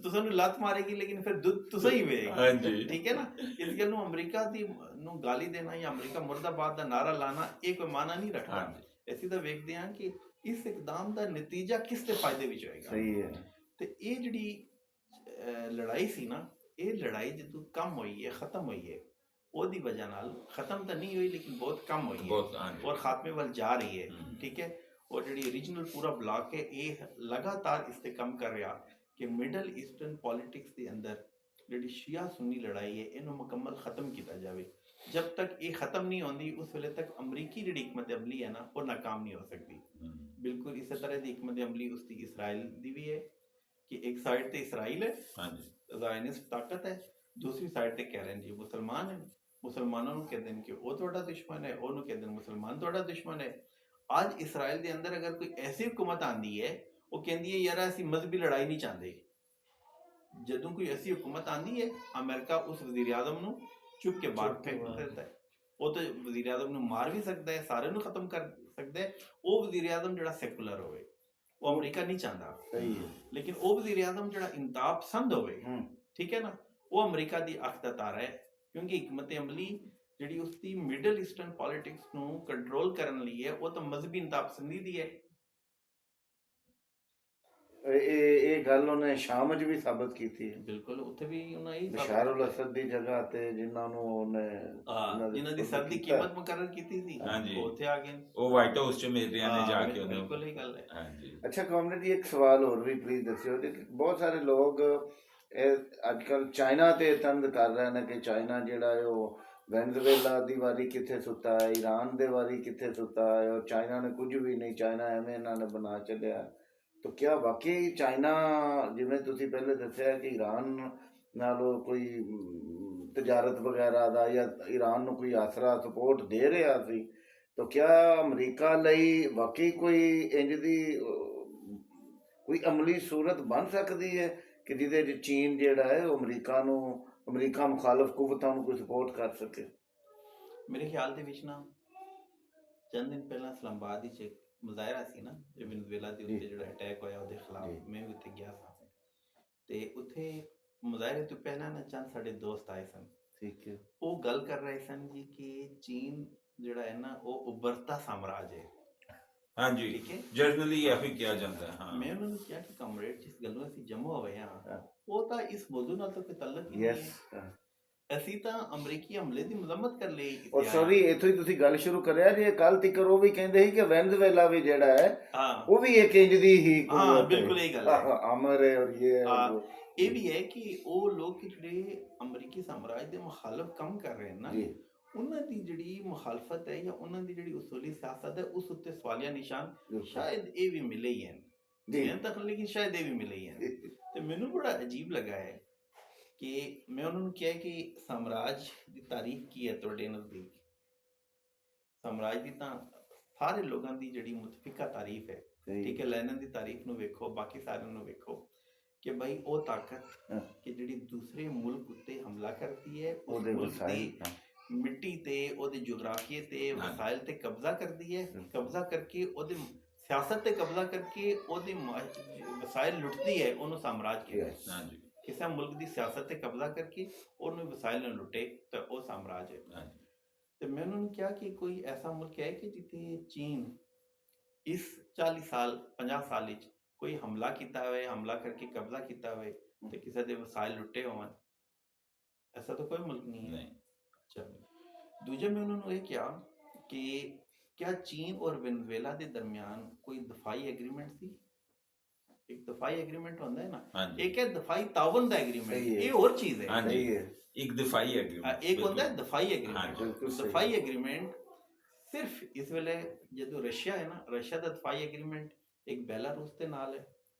ਤੁਹਾਨੂੰ ਲੱਤ ਮਾਰੇਗੀ ਲੇਕਿਨ ਫਿਰ ਦੁੱਧ ਤੁਸੀਂ ਹੀ ਵੇਗਾ। ਠੀਕ ਹੈ ਨਾ, ਇਸ ਗੱਲ ਨੂੰ ਅਮਰੀਕਾ ਦੀ ਨੂੰ ਗਾਲੀ ਦੇਣਾ ਜਾਂ ਅਮਰੀਕਾ ਮੁਰਦਾਬਾਦ ਦਾ ਨਾਰਾ ਲਾਣਾ ਇਹ ਕੋਈ ਮਾਨਾ ਨਹੀਂ ਰੱਖਦਾ। ਅਸੀਂ ਤਾਂ ਵੇਖਦੇ ਹਾਂ ਕਿ ਇਸ ਇਕਦਾਮ ਦਾ ਨਤੀਜਾ ਕਿਸ ਦੇ ਫਾਇਦੇ ਵਿੱਚ ਹੋਏਗਾ। ਸਹੀ ਹੈ। ਤੇ ਇਹ ਜਿਹੜੀ ਲੜਾਈ ਸੀ ਨਾ, ਇਹ ਲੜਾਈ ਜਦੋਂ ਕਮ ਹੋਈ ਹੈ, ਖਤਮ ਹੋਈ ਹੈ, ਉਹਦੀ ਵਜ੍ਹਾ ਨਾਲ ਖਤਮ ਤਾਂ ਨਹੀਂ ਹੋਈ ਲੇਕਿਨ ਬਹੁਤ ਕਮ ਹੋਈ ਹੈ ਔਰ ਖਾਤਮੇ ਵੱਲ ਜਾ ਰਹੀ ਹੈ। ਠੀਕ ਹੈ, ਔਰ ਜਿਹੜੀ ਓਰੀਜਨਲ ਪੂਰਾ ਬਲਾਕ ਹੈ ਇਹ ਲਗਾਤਾਰ ਇਸ ਤੇ ਕੰਮ ਕਰ ਰਿਹਾ ਕਿ ਮਿਡਲ ਈਸਟਰਨ ਪੋਲਿਟਿਕਸ ਦੇ ਅੰਦਰ ਜਿਹੜੀ ਸ਼ੀਆ ਸੁੰਨੀ ਲੜਾਈ ਹੈ ਇਹਨੂੰ ਮੁਕੰਮਲ ਖਤਮ ਕੀਤਾ ਜਾਵੇ। ਜਬ ਤੱਕ ਇਹ ਖਤਮ ਨਹੀਂ ਹੁੰਦੀ ਉਸ ਵੇਲੇ ਤੱਕ ਅਮਰੀਕੀ ਜਿਹੜੀ ਹਕਮਤ ਅਮਲੀ ਹੈ ਨਾ ਉਹ ਨਾਕਾਮ ਨਹੀਂ ਹੋ ਸਕਦੀ। ਬਿਲਕੁਲ ਇਸੇ ਤਰ੍ਹਾਂ ਦੀ ਹਕਮਤ ਅਮਲੀ ਉਸ ਦੀ ਇਸਰਾਈਲ ਦੀ ਵੀ ਹੈ ਕਿ ਇੱਕ ਸਾਈਡ ਤੇ ਇਸਰਾਈਲ ਹੈ, ਜ਼ਾਇਨਿਸਟ ਤਾਕਤ ਹੈ, ਦੂਸਰੀ ਸਾਈਡ ਤੇ ਕਹਿ ਰਹੇ ਨੇ ਜੀ ਮੁਸਲਮਾਨ ਹੈ, ਮੁਸਲਮਾਨਾਂ ਨੂੰ ਕਹਿੰਦੇ ਨੇ ਕਿ ਉਹ ਤੁਹਾਡਾ ਦੁਸ਼ਮਣ ਹੈ, ਉਹਨੂੰ ਕਹਿੰਦੇ ਨੇ ਮੁਸਲਮਾਨ ਤੁਹਾਡਾ ਦੁਸ਼ਮਣ ਹੈ। ਅੱਜ ਇਸਰਾਈਲ ਦੇ ਅੰਦਰ ਅਗਰ ਕੋਈ ਐਸੀ ਹੁਕੂਮਤ ਆਂਦੀ ਹੈ ਉਹ ਕਹਿੰਦੀ ਹੈ ਯਾਰ ਅਸੀਂ ਮਜ਼ਹਬੀ ਲੜਾਈ ਨਹੀਂ ਚਾਹੁੰਦੇ। ਜਦੋਂ ਕੋਈ ਐਸੀ ਹੁਕੂਮਤ ਆਂਦੀ ਹੈ ਅਮਰੀਕਾ ਉਸ ਵਜ਼ੀਰ ਆਜ਼ਮ ਨੂੰ ਚੁੱਕ ਕੇ ਬਾਹਰ ਫੇਂਕ ਦਿੰਦਾ ਹੈ। ਉਹ ਤਾਂ ਵਜ਼ੀਰ ਆਜ਼ਮ ਨੂੰ ਮਾਰ ਵੀ ਸਕਦਾ ਹੈ, ਸਾਰਿਆਂ ਨੂੰ ਖਤਮ ਕਰ ਸਕਦਾ ਹੈ। ਉਹ ਵਜ਼ੀਰ ਆਜ਼ਮ ਜਿਹੜਾ ਸੈਕੂਲਰ ਹੋਵੇ, ਉਹ ਅਮਰੀਕਾ ਨਹੀਂ ਚਾਹੁੰਦਾ, ਸਹੀ ਹੈ। ਲੇਕਿਨ ਉਹ ਵਜ਼ੀਰ ਆਜ਼ਮ ਜਿਹੜਾ ਇੰਤਾਬ ਪਸੰਦ ਹੋਵੇ, ਠੀਕ ਹੈ ਨਾ, ਉਹ ਅਮਰੀਕਾ ਦੀ ਅੱਖ ਦਾ ਤਾਰਾ ਹੈ, ਕਿਉਂਕਿ ਹਕਮਤ ਅਮਲੀ ਜਿਹੜੀ ਉਸਦੀ ਮਿਡਲ ਈਸਟਰਨ ਪੋਲਿਟਿਕਸ ਨੂੰ ਕੰਟਰੋਲ ਕਰਨ ਲਈ ਹੈ, ਉਹ ਤਾਂ ਮਜ਼ਹਬੀ ਇੰਤਾਬ ਪਸੰਦੀ ਦੀ ਹੈ। ਇਹ ਗੱਲ ਉਹਨੇ ਸ਼ਾਮ 'ਚ ਵੀ ਸਾਬਤ ਕੀਤੀ ਹੈ। ਬਿਲਕੁਲ, ਉੱਥੇ ਵੀ ਉਹਨਾਂ ਇਹ ਬਸ਼ਾਰ ਉਲ ਅਸਦ ਦੀ ਜਗ੍ਹਾ ਤੇ ਜਿਨ੍ਹਾਂ ਨੂੰ ਉਹਨੇ ਜਿਨ੍ਹਾਂ ਦੀ ਸਰ ਦੀ ਕੀਮਤ ਮੁਕਰਰ ਕੀਤੀ ਸੀ, ਹਾਂਜੀ। ਉਹ ਉੱਥੇ ਆ ਗਏ। ਉਹ ਵਾਈਟ ਹਾਊਸ ਚ ਮਿਲ ਰਿਆਂ ਨੇ ਜਾ ਕੇ ਉਹਨੂੰ। ਬਿਲਕੁਲ ਇਹ ਗੱਲ ਹੈ। ਹਾਂਜੀ। ਅੱਛਾ ਕਮਲ ਜੀ, ਇੱਕ ਸਵਾਲ ਹੋਰ ਵੀ ਪਲੀਜ਼ ਦੱਸਿਓ ਕਿ ਬਹੁਤ ਸਾਰੇ ਲੋਕ ਅੱਜ ਕੱਲ੍ਹ ਚਾਈਨਾ ਤੇ ਤੰਦ ਕਰ ਰਹੇ ਨੇ ਕਿ ਚਾਈਨਾ ਜਿਹੜਾ ਹੈ ਉਹ ਵੈਨਜ਼ੂਏਲਾ ਦੀ ਵਾਰੀ ਕਿੱਥੇ ਸੁੱਤਾ ਹੈ, ਈਰਾਨ ਦੇ ਵਾਰੀ ਕਿੱਥੇ ਸੁੱਤਾ ਹੈ, ਔਰ ਚਾਈਨਾ ਨੇ ਕੁਝ ਵੀ ਨਹੀਂ, ਚਾਈਨਾ ਐਵੇਂ ਇਹਨਾਂ ਨੇ ਬਣਾ ਚੱਲਿਆ। ਤਾਂ ਕਿਆ ਵਾਕਈ ਚਾਈਨਾ, ਜਿਵੇਂ ਤੁਸੀਂ ਪਹਿਲੇ ਦੱਸਿਆ ਕਿ ਈਰਾਨ ਨਾਲ ਕੋਈ ਤਜਾਰਤ ਵਗੈਰਾ ਦਾ ਜਾਂ ਈਰਾਨ ਨੂੰ ਕੋਈ ਆਸਰਾ ਸਪੋਰਟ ਦੇ ਰਿਹਾ ਸੀ, ਤਾਂ ਕਿਆ ਅਮਰੀਕਾ ਲਈ ਵਾਕਈ ਕੋਈ ਇੰਜ ਦੀ ਕੋਈ ਅਮਲੀ ਸੂਰਤ ਬਣ ਸਕਦੀ ਹੈ ਕਿ ਜਿਹਦੇ 'ਚ ਚੀਨ ਜਿਹੜਾ ਹੈ ਉਹ ਅਮਰੀਕਾ ਮੁਖਾਲਫ ਕੁਵਤਾਂ ਨੂੰ ਕੋਈ ਸਪੋਰਟ ਕਰ ਸਕੇ? ਮੇਰੇ ਖਿਆਲ ਦੇ ਵਿੱਚ ਨਾ ਚੰਦ ਦਿਨ ਪਹਿਲਾਂ ਇਸਲਾਮਾਬਾਦ ਵਿੱਚ ਇੱਕ ਮੁਜ਼ਾਹਰਾ ਸੀ ਨਾ, ਵੈਨਜ਼ੂਏਲਾ ਦੇ ਉੱਤੇ ਜਿਹੜਾ ਅਟੈਕ ਹੋਇਆ ਉਹਦੇ ਖਿਲਾਫ, ਮੈਂ ਵੀ ਉੱਥੇ ਗਿਆ ਸਾਂ, ਤੇ ਉੱਥੇ ਮੁਜ਼ਾਹਰੇ ਤੋਂ ਪਹਿਲਾਂ ਨਾ ਚੰਦ ਸਾਡੇ ਦੋਸਤ ਆਏ ਸਨ। ਠੀਕ ਹੈ। ਉਹ ਗੱਲ ਕਰ ਰਹੇ ਸਨ ਜੀ ਕਿ ਚੀਨ ਜਿਹੜਾ ਹੈ ਨਾ ਉਹ ਉਭਰਤਾ ਸਾਮਰਾਜ ਹੈ। ਹਾਂਜੀ, ਠੀਕ ਹੈ, ਜਰਨਲੀ ਇਹੋ ਹੀ ਕਿਹਾ ਜਾਂਦਾ ਹੈ। ਹਾਂ, ਮੈਂ ਉਹਨਾਂ ਨੂੰ ਕਿਹਾ ਕਿ ਕਮਰੇਡ, ਜਿਸ ਗੱਲੋਂ ਅਸੀਂ ਜਮ੍ਹਾਂ ਹੋਏ ਹਾਂ ਉਹ ਤਾਂ ਇਸ ਮੌਜੂ ਨਾਲ ਤਾਂ ਕੋਈ ਤਾਲੁਕ ਹੀ ਨਹੀਂ ਯੈਸ। ਹੈ। ਅਸੀਂ ਤਾਂ ਅਮਰੀਕੀ ਹਮਲੇ ਦੀ ਮਜ਼ੰਮਤ ਕਰ ਲਈ। ਔਰ ਸੌਰੀ, ਇੱਥੋਂ ਹੀ ਤੁਸੀਂ ਗੱਲ ਸ਼ੁਰੂ ਕਰਿਆ ਜੇ ਕੱਲ ਤੱਕ ਉਹ ਵੀ ਕਹਿੰਦੇ ਸੀ ਕਿ ਵੈਨਜ਼ੂਏਲਾ ਵੀ ਜਿਹੜਾ ਹੈ ਉਹ ਵੀ ਇੱਕ ਇੰਜ ਦੀ ਹੀ ਹਾਂ, ਬਿਲਕੁਲ ਇਹ ਗੱਲ ਹੈ। ਅਮਰ ਹੈ। ਔਰ ਇਹ ਵੀ ਹੈ ਕਿ ਉਹ ਲੋਕ ਜਿਹੜੇ ਅਮਰੀਕੀ ਸਾਮਰਾਜ ਦੇ ਮੁਖਾਲਫ ਕੰਮ ਕਰ ਰਹੇ ਨਾ, ਉਹਨਾਂ ਦੀ ਜਿਹੜੀ ਮੁਖਾਲਫਤ ਹੈ ਜਾਂ ਉਹਨਾਂ ਦੀ ਜਿਹੜੀ ਉਸੂਲੀ ਸਿਆਸਤ ਹੈ, ਉਸ ਉੱਤੇ ਸਵਾਲੀਆ ਨਿਸ਼ਾਨ ਸ਼ਾਇਦ ਇਹ ਵੀ ਮਿਲੇ ਹੀ ਹਨ, ਲੇਕਿਨ ਸ਼ਾਇਦ ਇਹ ਵੀ ਮਿਲੇ ਹੀ ਹਨ। ਤੇ ਮੈਨੂੰ ਬੜਾ ਅਜੀਬ ਲੱਗਾ ਹੈ ਕਿ ਮੈਂ ਉਹਨਾਂ ਨੂੰ ਕਿਹਾ ਕਿ ਸਾਮਰਾਜ ਦੀ ਤਾਰੀਫ ਕੀ ਹੈ ਤੁਹਾਡੇ ਨਜ਼ਦੀਕ? ਸਾਮਰਾਜ ਦੀ ਤਾਂ ਸਾਰੇ ਲੋਕਾਂ ਦੀ ਜਿਹੜੀ ਮੁਤਫਿਕਾ ਤਾਰੀਫ ਹੈ, ਠੀਕ ਹੈ, ਲੈਨਨ ਦੀ ਤਾਰੀਫ ਨੂੰ ਵੇਖੋ, ਬਾਕੀ ਸਾਰਿਆਂ ਨੂੰ ਵੇਖੋ ਕਿ ਭਾਈ ਉਹ ਤਾਕਤ ਕਿ ਜਿਹੜੀ ਦੂਸਰੇ ਮੁਲਕ ਉੱਤੇ ਹਮਲਾ ਕਰਦੀ ਹੈ, ਉਸ ਮੁਲਕ ਦੀ ਮਿੱਟੀ ਤੇ, ਉਹਦੇ ਜੁਗਰਾਫੀਏ ਤੇ, ਵਸਾਇਲ ਤੇ ਕਬਜ਼ਾ ਕਰਦੀ ਹੈ, ਕਬਜ਼ਾ ਕਰਕੇ ਉਹਦੇ ਸਿਆਸਤ ਤੇ ਕਬਜ਼ਾ ਕਰਕੇ ਉਹਦੇ ਵਸਾਇਲ ਲੁੱਟਦੀ ਹੈ, ਉਹਨੂੰ ਸਾਮਰਾਜ ਕਹਿੰਦੇ ਹਨ। ਕਿਸੇ ਮੁਲਕ ਦੀ ਸਿਆਸਤ ਤੇ ਕਬਜ਼ਾ ਕਰਕੇ ਉਹਨੂੰ ਵਸਾਇਲ ਨੂੰ ਲੁੱਟੇ ਤਾਂ ਉਹ ਸਾਮਰਾਜ ਹੈ। ਤੇ ਮੈਂ ਉਹਨਾਂ ਨੂੰ ਕਿਹਾ ਕਿ ਕੋਈ ਐਸਾ ਮੁਲਕ ਹੈ ਕਿ ਜਿੱਥੇ ਚੀਨ ਇਸ 40 ਸਾਲ 50 ਸਾਲ ਵਿੱਚ ਕੋਈ ਹਮਲਾ ਕੀਤਾ ਹੋਵੇ, ਹਮਲਾ ਕਰਕੇ ਕਬਜ਼ਾ ਕੀਤਾ ਹੋਵੇ ਤੇ ਕਿਸੇ ਦੇ ਵਸਾਇਲ ਲੁੱਟੇ ਹੋਣ? ਐਸਾ ਤਾਂ ਕੋਈ ਮੁਲਕ ਨਹੀਂ ਹੈ। ਅੱਛਾ, ਦੂਜਾ ਮੈਂ ਉਹਨਾਂ ਨੂੰ ਇਹ ਕਿਹਾ ਕਿ क्या चीन और वेनेजुएला के दरमियान कोई दफाई एग्रीमेंट थी? एक दफाई एग्रीमेंट होता है ना, एक है दफाई तावन का एग्रीमेंट, ये और चीज है। हाँ जी, एक दफाई एग्रीमेंट, एक होता है दफाई एग्रीमेंट। दफाई एग्रीमेंट सिर्फ इस वेले जो रशिया है ना, रशिया का दफाई एग्रीमेंट एक बेलारूस के नाल है,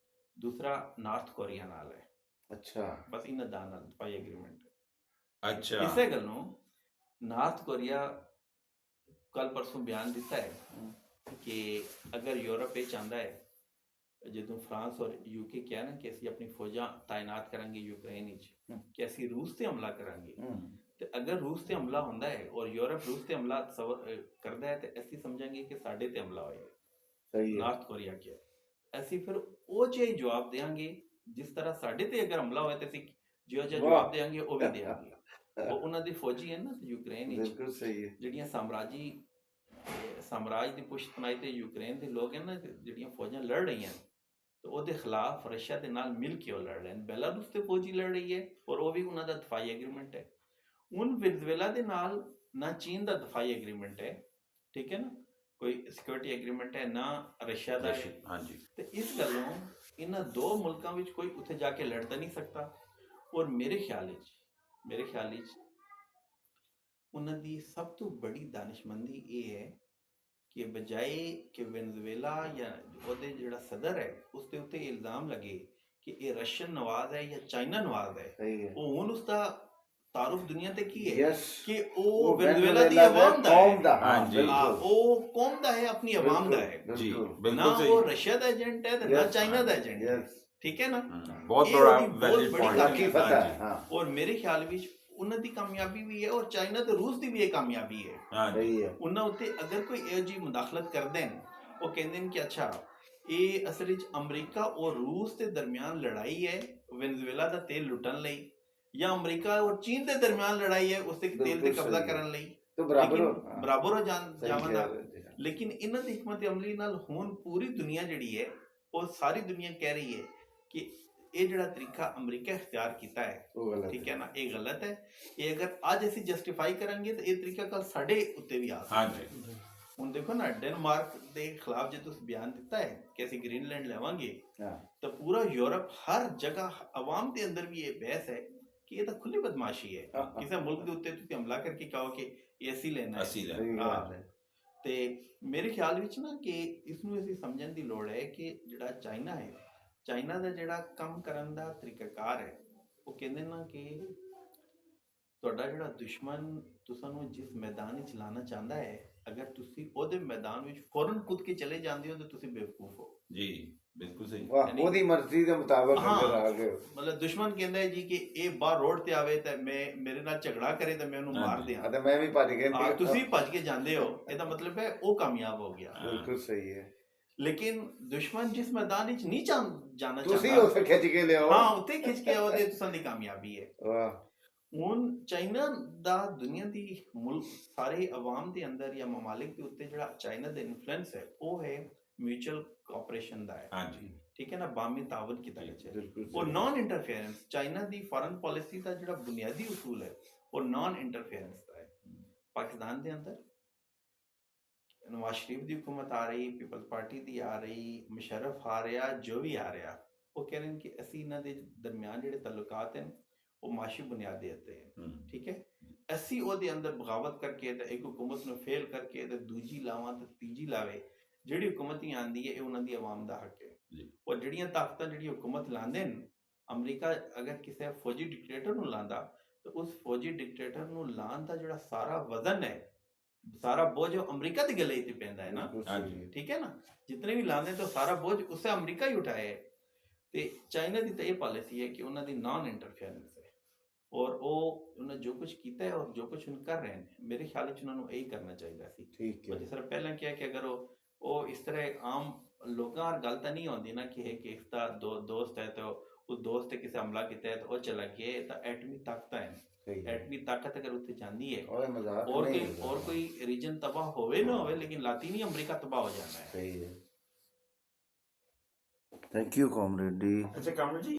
दूसरा नॉर्थ कोरिया नाल है। अच्छा, बस इन्हां दा नाल दफाई एग्रीमेंट। अच्छा, इसे गल्लों नॉर्थ कोरिया कल परसों बयान दिता है कि अगर यूरोप ये चाहता है, जो फ्रांस और यूके क्या ना कि असी अपनी फौजा तैनात करांगे यूक्रेन कि असी रूस से हमला करांगे, तो अगर रूस से हमला होता है और यूरोप रूस से हमला करता है तो असी समझांगे कि साढ़े ते हमला होएगा नॉर्थ कोरिया के, असी फिर वो चाहिए जवाब देंगे जिस तरह साढ़े ते अगर हमला होए तो असी जो जवाब देंगे वो भी देंगे। वो उन्होंने फौजी है ना यूक्रेन ਜਿਹੜੀਆਂ ਸਾਮਰਾਜ ਦੀ ਪੁਸ਼ਤ ਬਣਾਈ ਤੇ ਯੂਕਰੇਨ ਦੇ ਲੋਕ ਹਨ ਨਾ, ਜਿਹੜੀਆਂ ਫੌਜਾਂ ਲੜ ਰਹੀਆਂ ਤੇ ਉਹਦੇ ਖਿਲਾਫ ਰਸ਼ੀਆ ਦੇ ਨਾਲ ਮਿਲ ਕੇ ਉਹ ਲੜ ਰਹੇ ਨੇ। ਬੈਲਾਰੂਸ ਤੇ ਫੌਜੀ ਲੜ ਰਹੀ ਹੈ ਔਰ ਉਹ ਵੀ ਉਹਨਾਂ ਦਾ ਦਫਾਈ ਐਗਰੀਮੈਂਟ ਹੈ। ਹੁਣ ਵੈਨਜ਼ੂਏਲਾ ਦੇ ਨਾਲ ਨਾ ਚੀਨ ਦਾ ਦਫਾਈ ਐਗਰੀਮੈਂਟ ਹੈ, ਠੀਕ ਹੈ ਨਾ, ਕੋਈ ਸਿਕਿਉਰਿਟੀ ਐਗਰੀਮੈਂਟ ਹੈ ਨਾ ਰਸ਼ੀਆ ਦਾ। ਹਾਂਜੀ, ਤੇ ਇਸ ਗੱਲੋਂ ਇਹਨਾਂ ਦੋ ਮੁਲਕਾਂ ਵਿੱਚ ਕੋਈ ਉੱਥੇ ਜਾ ਕੇ ਲੜ ਤਾਂ ਨਹੀਂ ਸਕਦਾ। ਔਰ ਮੇਰੇ ਖਿਆਲ ਵਿੱਚ ਉਹਨਾਂ ਦੀ ਸਭ ਤੋਂ ਬੜੀ ਦਾਨਿਸ਼ਮੰਦੀ ਇਹ ਹੈ ਕਿ ਬਜਾਏ ਕਿ ਵੈਨਜ਼ੂਏਲਾ ਜਾਂ ਉਹਦੇ ਜਿਹੜਾ ਸਦਰ ਹੈ ਉਸ ਦੇ ਉੱਤੇ ਇਲਜ਼ਾਮ ਲੱਗੇ ਕਿ ਇਹ ਰਸ਼ੀਅਨ ਨਵਾਜ਼ ਹੈ ਜਾਂ ਚਾਈਨਾ ਨਵਾਜ਼ ਹੈ, ਉਹ ਹੁਣ ਉਸ ਦਾ ਤਾਰੁਫ ਦੁਨੀਆ ਤੇ ਕੀ ਹੈ ਕਿ ਉਹ ਵੈਨਜ਼ੂਏਲਾ ਦੀ ਆਵਾਮ ਦਾ ਹੈ, ਉਹ ਕੌਮ ਦਾ ਹੈ, ਆਪਣੀ ਆਵਾਮ ਦਾ ਹੈ, ਨਾ ਉਹ ਰਸ਼ੀਆ ਦਾ ਏਜੰਟ ਹੈ ਨਾ ਚਾਈਨਾ ਦਾ ਏਜੰਟ ਹੈ, ਠੀਕ ਹੈ ਨਾ। ਬਹੁਤ ਬੜੀ ਹੈ। ਔਰ ਮੇਰੇ ਖਿਆਲ ਵਿੱਚ ਉਹਨਾਂ ਦੀ ਕਾਮਯਾਬੀ ਵੀ ਹੈ ਔਰ ਚਾਈਨਾ ਤੇ ਰੂਸ ਦੀ ਵੀ ਇਹ ਕਾਮਯਾਬੀ ਹੈ। ਉਹਨਾਂ ਉੱਤੇ ਅਗਰ ਕੋਈ ਇਹੋ ਜਿਹੀ ਮੁਦਾਖਲਤ ਕਰਦੇ ਨੇ, ਉਹ ਕਹਿੰਦੇ ਨੇ ਕਿ ਅੱਛਾ ਇਹ ਅਸਲ ਵਿੱਚ ਅਮਰੀਕਾ ਔਰ ਰੂਸ ਦੇ ਦਰਮਿਆਨ ਲੜਾਈ ਹੈ ਵੈਨਜ਼ੂਏਲਾ ਦਾ ਤੇਲ ਲੁੱਟਣ ਲਈ, ਜਾਂ ਅਮਰੀਕਾ ਔਰ ਚੀਨ ਦੇ ਦਰਮਿਆਨ ਲੜਾਈ ਹੈ ਉਸ ਤੇ ਤੇਲ ਤੇ ਬਿਲਕੁਲ ਕਬਜ਼ਾ ਸਹੀ। ਕਰਨ ਲਈ। तो बराबर हो ਲੇਕਿਨ हाँ, ਬਰਾਬਰ ਹੋ सही ਜਾਵਨ कह ਦਾ। रहे थे। ਲੇਕਿਨ ਇਹਨਾਂ ਦੀ ਹਕਮਤ ਅਮਲੀ ਨਾਲ ਹੁਣ ਪੂਰੀ ਦੁਨੀਆ ਜਿਹੜੀ ਹੈ ਉਹ ਸਾਰੀ ਦੁਨੀਆ ਕਹਿ ਰਹੀ ਹੈ ਕਿ ਇਹ ਜਿਹੜਾ ਤਰੀਕਾ ਅਮਰੀਕਾ ਇਖਤਿਆਰ ਕੀਤਾ ਹੈ, वो गलत ਠੀਕ है। ਹੈ ਨਾ, ਇਹ ਗਲਤ ਹੈ। ਇਹ ਅਗਰ ਅੱਜ ਅਸੀਂ ਜਸਟੀਫਾਈ ਕਰਾਂਗੇ ਤਾਂ ਇਹ ਤਰੀਕਾ ਕੱਲ ਸਾਡੇ ਉੱਤੇ ਵੀ ਆ ਸਕਦਾ ਹੈ। ਹਾਂਜੀ ਹੁਣ ਦੇਖੋ ਨਾ, ਡੈਨਮਾਰਕ ਦੇ ਖਿਲਾਫ ਜੇ ਤੁਸੀਂ ਬਿਆਨ ਦਿੱਤਾ ਹੈ ਕਿ ਅਸੀਂ ਗ੍ਰੀਨਲੈਂਡ ਲਵਾਂਗੇ, हाँ, ਤਾਂ ਪੂਰਾ ਯੂਰਪ ਹਰ ਜਗ੍ਹਾ ਆਵਾਮ ਦੇ ਅੰਦਰ ਵੀ ਇਹ ਬਹਿਸ ਹੈ ਕਿ ਇਹ ਤਾਂ ਖੁੱਲੀ ਬਦਮਾਸ਼ੀ ਹੈ। हाँ, हाँ, ਕਿਸੇ ਮੁਲਕ ਦੇ ਉੱਤੇ ਤੁਸੀਂ ਹਮਲਾ ਕਰਕੇ ਕਹੋ ਕਿ ਇਹ ਅਸੀਂ ਲੈਣਾ ਹੈ। ਅਸੀਂ ਲੈ सही हाँ। बात है। ਤੇ ਮੇਰੇ ਖਿਆਲ ਵਿੱਚ ਨਾ ਕਿ ਇਸ ਨੂੰ ਅਸੀਂ ਸਮਝਣ ਦੀ ਲੋੜ ਹੈ ਕਿ ਜਿਹੜਾ ਚਾਈਨਾ ਹੈ, ਚਾਈਨਾ ਦਾ ਜਿਹੜਾ ਕੰਮ ਕਰਨ ਦਾ ਤਰੀਕਾਕਾਰ ਹੈ, ਉਹ ਕਹਿੰਦੇ ਨਾ ਕਿ ਤੁਹਾਡਾ ਜਿਹੜਾ ਦੁਸ਼ਮਣ ਤੁਹਾਨੂੰ ਜਿਸ ਮੈਦਾਨ ਵਿੱਚ ਲਾਣਾ ਚਾਹੁੰਦਾ ਹੈ, ਅਗਰ ਤੁਸੀਂ ਉਹਦੇ ਮੈਦਾਨ ਵਿੱਚ ਫੌਰਨ ਕੁੱਦ ਕੇ ਚਲੇ ਜਾਂਦੇ ਹੋ ਤਾਂ ਤੁਸੀਂ ਬੇਵਕੂਫ ਹੋ। ਜੀ ਬਿਲਕੁਲ ਸਹੀ। वाह, यानी- ओदी मर्जी के मुताबिक हाँ। अगर आ गए ਮਤਲਬ ਦੁਸ਼ਮਣ ਕਹਿੰਦਾ ਹੈ ਜੀ ਕਿ ਇਹ ਬਾਹਰ ਰੋਡ ਤੇ ਆਵੇ ਤਾਂ ਮੇਰੇ ਨਾਲ ਝਗੜਾ ਕਰੇ ਤਾਂ ਮੈਂ ਉਹਨੂੰ ਮਾਰ ਹਾਂਜੀ। ਦਿਆਂ। तो मैं भी भज गया। ਤੁਸੀਂ ਭੱਜ ਕੇ ਜਾਂਦੇ ਹੋ, ਇਹਦਾ ਮਤਲਬ ਹੈ ਉਹ ਕਾਮਯਾਬ ਹੋ ਗਿਆ। बिल्कुल सही है। ਲੇਕਿਨ ਦੁਸ਼ਮਣ ਜਿਸ ਮੈਦਾਨ ਵਿੱਚ ਨਹੀਂ ਜਾਣਾ ਤੁਸੀਂ ਚਾਹੁੰਦਾ, ਉੱਥੇ ਖਿੱਚ ਕੇ ਲਿਆਓ। ਹਾਂ ਉੱਥੇ ਖਿੱਚ ਕੇ ਉਹਦੇ ਤੁਸਾਂ ਦੀ ਕਾਮਯਾਬੀ ਹੈ। ਵਾਹ, ਹੁਣ ਚਾਈਨਾ ਦਾ ਦੁਨੀਆ ਦੀ ਮੁਲਕ ਸਾਰੇ ਆਵਾਮ ਦੇ ਅੰਦਰ ਜਾਂ ਮਮਾਲਿਕ ਦੇ ਉੱਤੇ ਜਿਹੜਾ ਚਾਈਨਾ ਦਾ ਇਨਫਲੂਐਂਸ ਹੈ ਉਹ ਹੈ ਮਿਊਚੁਅਲ ਕੋਆਪਰੇਸ਼ਨ ਦਾ ਹੈ। ਹਾਂਜੀ ਠੀਕ ਹੈ ਨਾ, ਬਾਮੀ ਤਾਵਨ ਕੀਤਾ ਗਿਆ ਹੈ। ਬਿਲਕੁਲ ਉਹ ਸਹੀ। ਨਾਨ ਇੰਟਰਫੇਰੈਂਸ, ਚਾਈਨਾ ਦੀ ਫੋਰਨ ਪਾਲਿਸੀ ਦਾ ਜਿਹੜਾ ਬੁਨਿਆਦੀ ਉਸੂਲ ਹੈ ਉਹ ਨਾਨ ਇੰਟਰਫੇਰੈਂਸ ਦਾ ਹੈ। ਪਾਕਿਸਤਾਨ ਦੇ ਅੰਦਰ ਨਵਾਜ਼ ਸ਼ਰੀਫ ਦੀ ਹੁਕੂਮਤ ਆ ਰਹੀ, ਪੀਪਲਸ ਪਾਰਟੀ ਦੀ ਆ ਰਹੀ, ਮੁਸ਼ਰਫ ਆ ਰਿਹਾ, ਜੋ ਵੀ ਆ ਰਿਹਾ, ਉਹ ਕਹਿ ਰਹੇ ਨੇ ਕਿ ਅਸੀਂ ਇਹਨਾਂ ਦੇ ਦਰਮਿਆਨ ਜਿਹੜੇ ਤਾਲੁਕਾਤ ਹਨ ਉਹ ਮਾਸ਼ੀ ਬੁਨਿਆਦ ਦੇ ਉੱਤੇ ਹੈ। ਹਮ, ਠੀਕ ਹੈ, ਅਸੀਂ ਉਹਦੇ ਅੰਦਰ ਬਗਾਵਤ ਕਰਕੇ ਤੇ ਇੱਕ ਹੁਕੂਮਤ ਨੂੰ ਫੇਲ ਕਰਕੇ ਤੇ ਦੂਜੀ ਲਾਵਾਂ ਤੇ ਤੀਜੀ ਲਾਵੇ, ਜਿਹੜੀ ਹੁਕੂਮਤ ਹੀ ਆਂਦੀ ਹੈ ਇਹ ਉਹਨਾਂ ਦੀ ਆਵਾਮ ਦਾ ਹੱਕ ਹੈ। ਜੀ। ਔਰ ਜਿਹੜੀਆਂ ਤਾਕਤਾਂ ਜਿਹੜੀ ਹੁਕੂਮਤ ਲਾਉਂਦੇ ਨੇ, ਅਮਰੀਕਾ ਅਗਰ ਕਿਸੇ ਫੌਜੀ ਡਿਕਟੇਟਰ ਨੂੰ ਲਾਂਦਾ ਤਾਂ ਉਸ ਫੌਜੀ ਡਿਕਟੇਟਰ ਨੂੰ ਲਾਉਣ ਦਾ ਜਿਹੜਾ ਸਾਰਾ ਵਜ਼ਨ ਹੈ, ਸਾਰਾ ਬੋਝ ਉਹ ਅਮਰੀਕਾ ਦੀ ਗੱਲੇ ਤੇ ਪੈਂਦਾ ਹੈ ਨਾ। ਬਿਲਕੁਲ ਹਾਂਜੀ। ਸਹੀ ਹੈ। ਠੀਕ ਹੈ ਨਾ, ਜਿਤਨੇ ਵੀ ਲਾਉਂਦੇ ਤਾਂ ਸਾਰਾ ਬੋਝ ਉਸੇ ਅਮਰੀਕਾ ਹੀ ਉਠਾਇਆ ਹੈ। ਤੇ ਚਾਈਨਾ ਦੀ ਤਾਂ ਇਹ ਪਾਲਿਸੀ ਹੈ ਕਿ ਉਹਨਾਂ ਦੀ ਨਾਨ ਇੰਟਰਫੇਰੈਂਸ ਹੈ, ਔਰ ਉਹ ਉਹਨਾਂ ਜੋ ਕੁਝ ਕੀਤਾ ਹੈ ਔਰ ਜੋ ਕੁਝ ਹੁਣ ਕਰ ਰਹੇ ਨੇ, ਮੇਰੇ ਖਿਆਲ ਵਿੱਚ ਉਹਨਾਂ ਨੂੰ ਇਹੀ ਕਰਨਾ ਚਾਹੀਦਾ ਸੀ। ਠੀਕ ਉਹ ਹੈ। ਜਿਸ ਤਰ੍ਹਾਂ ਪਹਿਲਾਂ ਕਿਹਾ ਕਿ ਅਗਰ ਉਹ ਇਸ ਤਰ੍ਹਾਂ ਆਮ ਲੋਕਾਂ ਨਾਲ ਗੱਲ ਤਾਂ ਨਹੀਂ ਹੁੰਦੀ ਨਾ ਕਿ ਇਹ ਕਿਸ ਦਾ ਦੋਸਤ ਹੈ ਤਾਂ ਉਹ ਦੋਸਤ ਤੇ ਕਿਸੇ ਹਮਲਾ ਕੀਤਾ ਹੈ ਤਾਂ ਉਹ ਚਲਾ ਗਿਆ, ਇਹ ਤਾਂ ਐਟਮੀ ਤਾਕਤਾਂ ਹੈ। ਸਹੀ ਹੈ। ਐਟਮੀ ਤਾਕਤ ਅਗਰ ਉੱਥੇ ਜਾਂਦੀ ਹੈ ਓਏ ਮਜ਼ਾਕ और नहीं कोई है। और कोई रीजन तबाह होवे ना होवे, लेकिन लातीनी अमेरिका तबाह हो जाना है। सही है। Thank you comrade D. ਅੱਛਾ ਕਮਲ ਜੀ